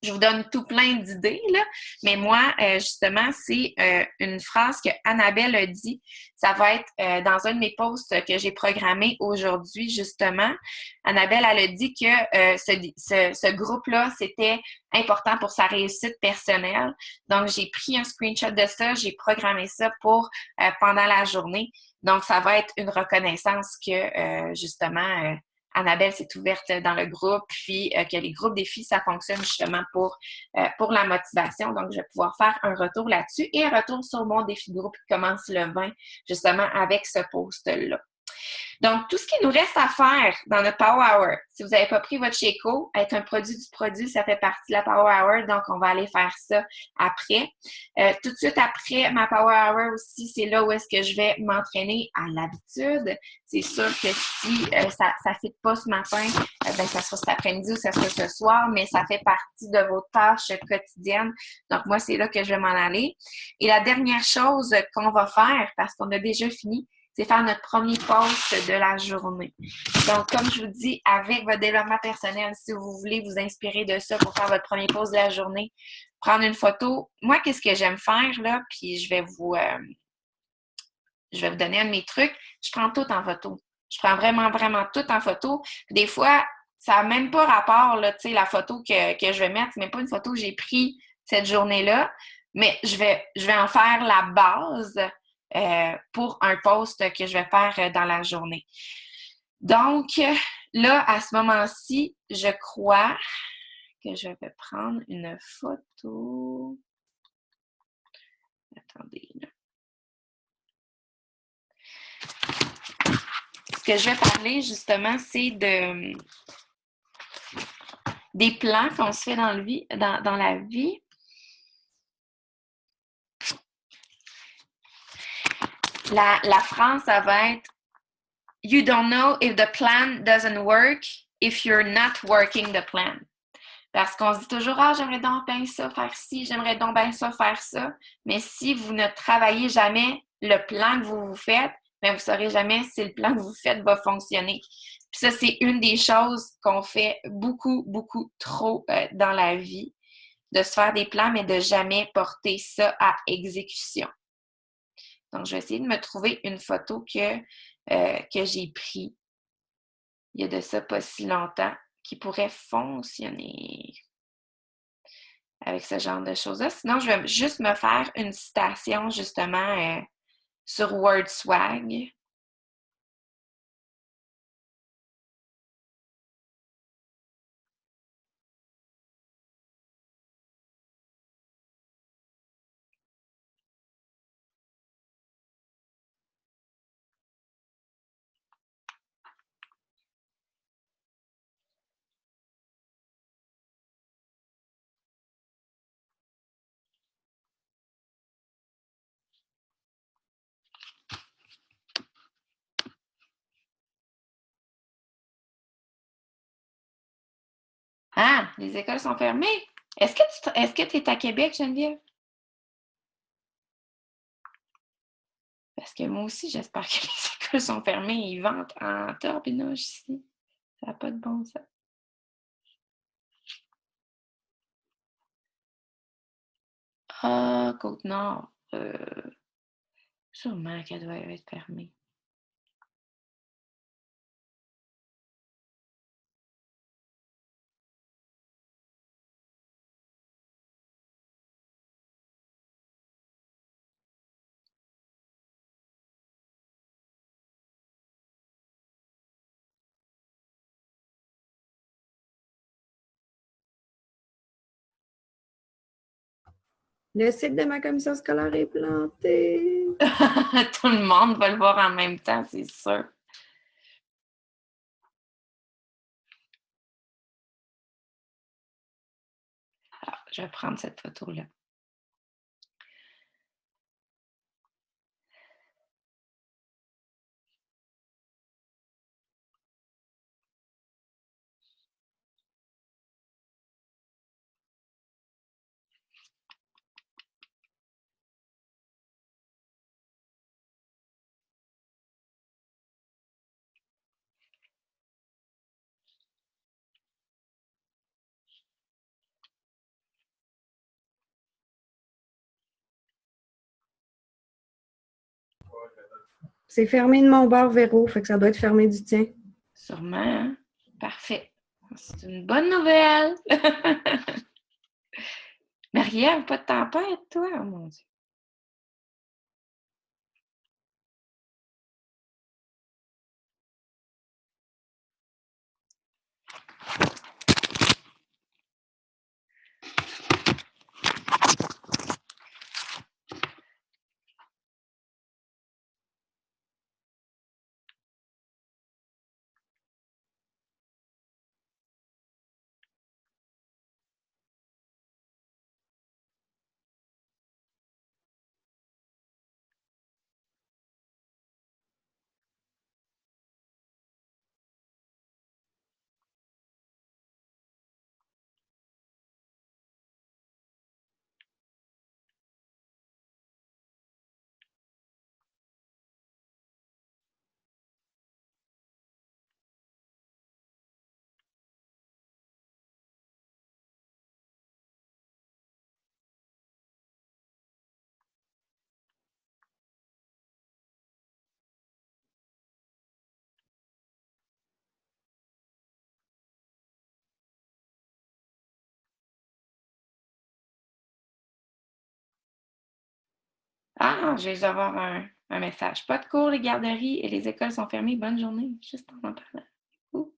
Speaker 1: Je vous donne tout plein d'idées, là. Mais moi, justement, c'est une phrase que Annabelle a dit. Ça va être dans un de mes posts que j'ai programmé aujourd'hui, justement. Annabelle, elle a dit que ce groupe-là, c'était important pour sa réussite personnelle. Donc, j'ai pris un screenshot de ça, j'ai programmé ça pour pendant la journée. Donc, ça va être une reconnaissance que, justement, Annabelle s'est ouverte dans le groupe, puis que les groupes défis, ça fonctionne justement pour la motivation. Donc, je vais pouvoir faire un retour là-dessus et un retour sur mon défi de groupe qui commence le 20, justement, avec ce post-là. Donc, tout ce qu'il nous reste à faire dans notre Power Hour, si vous n'avez pas pris votre Shakeco, être un produit du produit, ça fait partie de la Power Hour, donc on va aller faire ça après. Tout de suite après ma Power Hour aussi, c'est là où est-ce que je vais m'entraîner à l'habitude. C'est sûr que si ça ne fit pas ce matin, ben ça sera cet après-midi ou ça sera ce soir, mais ça fait partie de vos tâches quotidiennes. Donc, moi, c'est là que je vais m'en aller. Et la dernière chose qu'on va faire, parce qu'on a déjà fini, c'est faire notre premier post de la journée. Donc, comme je vous dis, avec votre développement personnel, si vous voulez vous inspirer de ça pour faire votre premier post de la journée, prendre une photo. Moi, qu'est-ce que j'aime faire, là, puis je vais vous donner un de mes trucs, je prends tout en photo. Je prends vraiment, vraiment tout en photo. Des fois, ça n'a même pas rapport, là, tu sais, la photo que je vais mettre, c'est même pas une photo que j'ai prise cette journée-là, mais je vais en faire la base pour un post que je vais faire dans la journée. Donc, là, à ce moment-ci, je crois que je vais prendre une photo. Attendez, là. Ce que je vais parler, justement, c'est des plans qu'on se fait dans la vie. La phrase, ça va être « You don't know if the plan doesn't work if you're not working the plan ». Parce qu'on se dit toujours « Ah, j'aimerais donc bien ça, faire ci, j'aimerais donc bien ça, faire ça ». Mais si vous ne travaillez jamais le plan que vous faites, bien, vous ne saurez jamais si le plan que vous faites va fonctionner. Puis ça, c'est une des choses qu'on fait beaucoup, beaucoup trop dans la vie, de se faire des plans, mais de jamais porter ça à exécution. Donc, je vais essayer de me trouver une photo que j'ai prise il y a de ça pas si longtemps qui pourrait fonctionner avec ce genre de choses-là. Sinon, je vais juste me faire une citation, justement, sur WordSwag. Ah, les écoles sont fermées. Est-ce que tu es à Québec, Geneviève? Parce que moi aussi, j'espère que les écoles sont fermées et ils vendent en torbinouche ici. Ça n'a pas de bon sens. Ah, Côte-Nord. Sûrement qu'elle doit être fermée.
Speaker 2: Le site de ma commission scolaire est planté.
Speaker 1: Tout le monde va le voir en même temps, c'est sûr. Alors, je vais prendre cette photo-là.
Speaker 2: C'est fermé de mon bord, Véro, fait que ça doit être fermé du tien.
Speaker 1: Sûrement, hein? Parfait. C'est une bonne nouvelle. Marie-Ève, pas de tempête, toi? Oh mon Dieu. Ah, je vais avoir un message. Pas de cours, les garderies et les écoles sont fermées. Bonne journée. Juste en parlant. Ouh.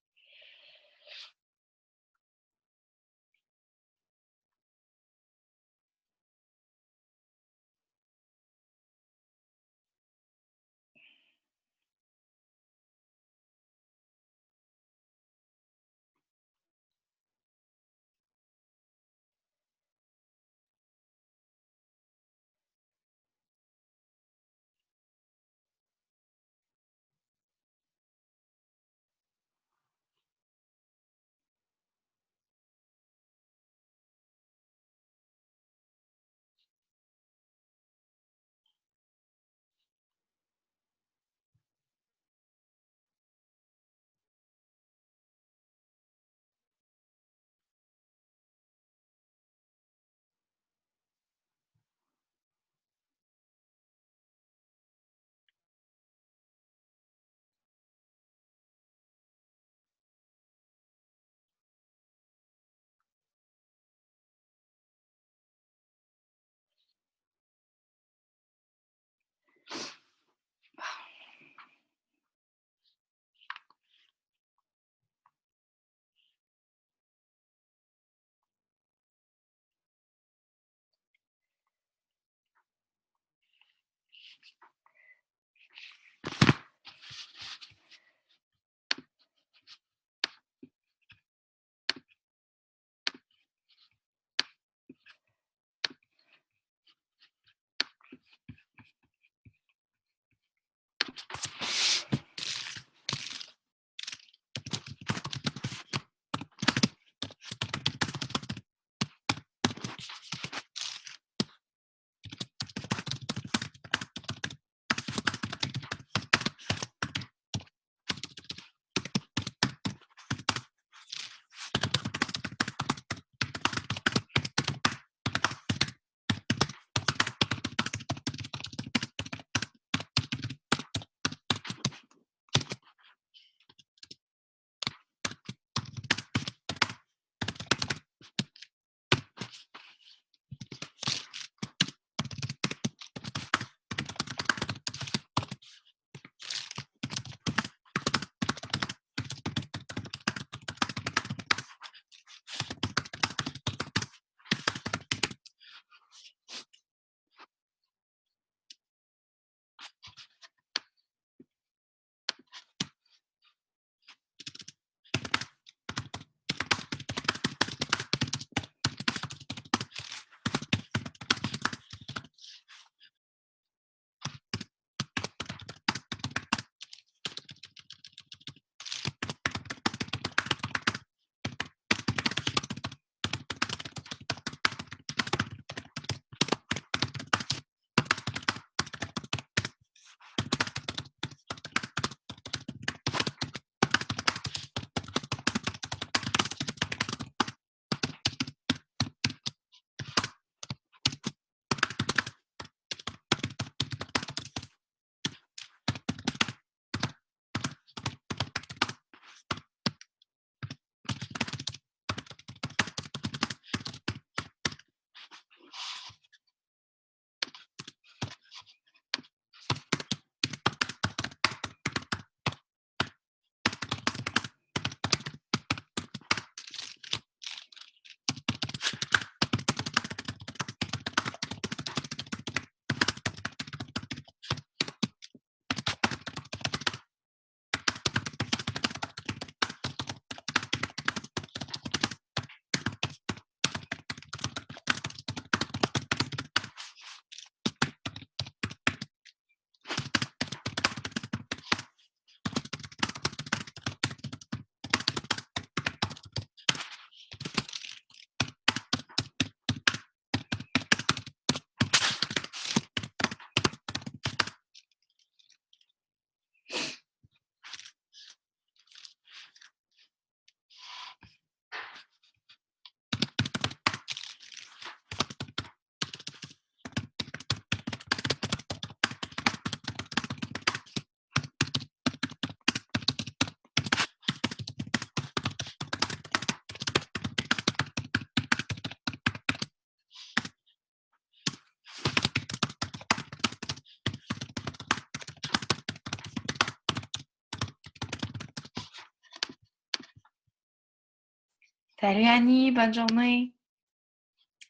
Speaker 1: Salut Annie, bonne journée.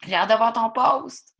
Speaker 1: J'ai hâte de voir ton post.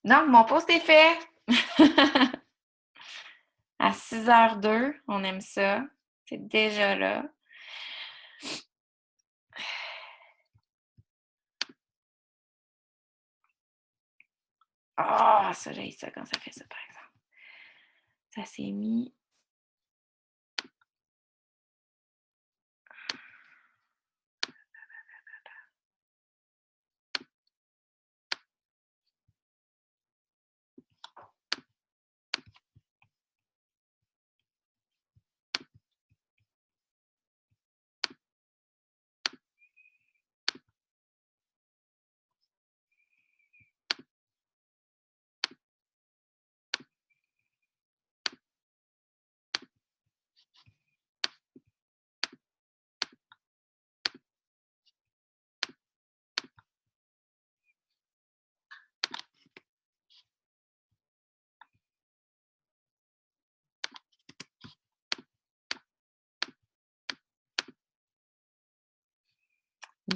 Speaker 1: Donc, mon post est fait. À 6h02, on aime ça. C'est déjà là. Ah, ça, j'ai ça quand ça fait ça, par exemple. Ça s'est mis.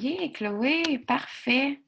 Speaker 1: Yeah, Chloé, parfait.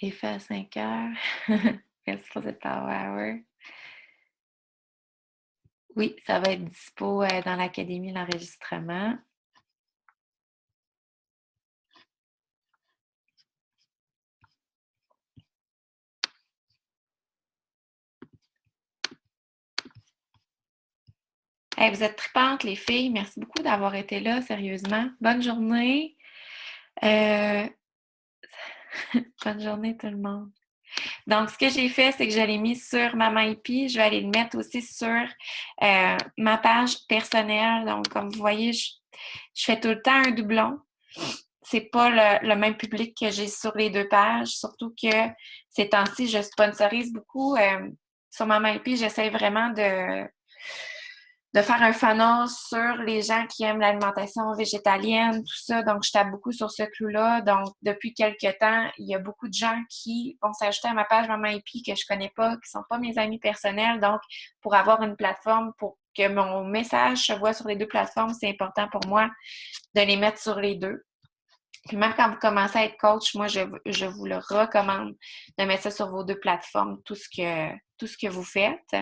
Speaker 1: Les fait à 5h. Merci pour cette power hour. Oui, ça va être dispo dans l'académie, l'enregistrement. Hey, vous êtes tripantes, les filles. Merci beaucoup d'avoir été là, sérieusement. Bonne journée. Bonne journée, tout le monde. Donc, ce que j'ai fait, c'est que je l'ai mis sur Maman Hippie. Je vais aller le mettre aussi sur ma page personnelle. Donc, comme vous voyez, je fais tout le temps un doublon. C'est pas le même public que j'ai sur les deux pages, surtout que ces temps-ci, je sponsorise beaucoup. Sur Maman Hippie, j'essaie vraiment de faire un funnel sur les gens qui aiment l'alimentation végétalienne, tout ça. Donc, je tape beaucoup sur ce clou-là. Donc, depuis quelques temps, il y a beaucoup de gens qui vont s'ajouter à ma page Maman Hippie que je connais pas, qui sont pas mes amis personnels. Donc, pour avoir une plateforme, pour que mon message se voit sur les deux plateformes, c'est important pour moi de les mettre sur les deux. Puis même quand vous commencez à être coach, moi, je vous le recommande de mettre ça sur vos deux plateformes, tout ce que vous faites.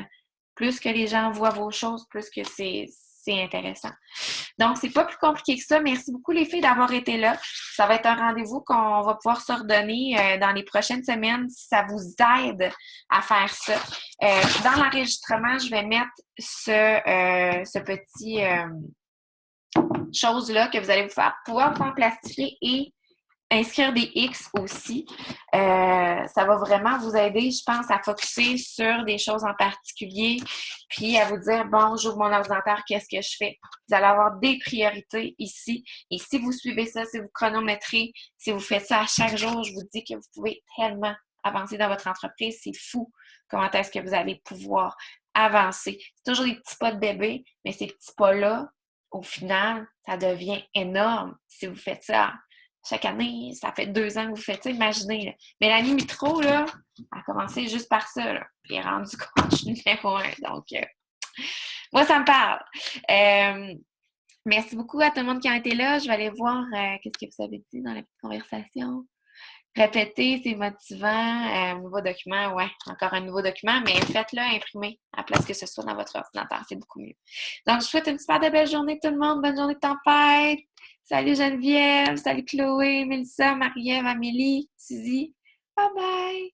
Speaker 1: Plus que les gens voient vos choses, plus que c'est intéressant. Donc, c'est pas plus compliqué que ça. Merci beaucoup les filles d'avoir été là. Ça va être un rendez-vous qu'on va pouvoir se redonner dans les prochaines semaines si ça vous aide à faire ça. Dans l'enregistrement, je vais mettre ce petit chose-là que vous allez pouvoir vous faire plastifier et inscrire des X aussi. Ça va vraiment vous aider, je pense, à focusser sur des choses en particulier, puis à vous dire, bon, j'ouvre mon ordinateur, qu'est-ce que je fais? Vous allez avoir des priorités ici. Et si vous suivez ça, si vous chronométrez, si vous faites ça à chaque jour, je vous dis que vous pouvez tellement avancer dans votre entreprise. C'est fou comment est-ce que vous allez pouvoir avancer. C'est toujours des petits pas de bébé, mais ces petits pas-là, au final, ça devient énorme si vous faites ça chaque année. Ça fait 2 ans que vous faites ça, imaginez. Là. Mélanie Mitro, là, a commencé juste par ça, là, puis elle est rendue coach numéro 1. Donc, moi, ça me parle. Merci beaucoup à tout le monde qui a été là. Je vais aller voir qu'est-ce que vous avez dit dans la petite conversation. Répéter, c'est motivant. Nouveau document, ouais, encore un nouveau document, mais faites-le imprimer à la place que ce soit dans votre ordinateur. C'est beaucoup mieux. Donc, je vous souhaite une super belle journée tout le monde. Bonne journée de tempête. Salut Geneviève, salut Chloé, Mélissa, Marie-Ève, Amélie, Suzy. Bye bye!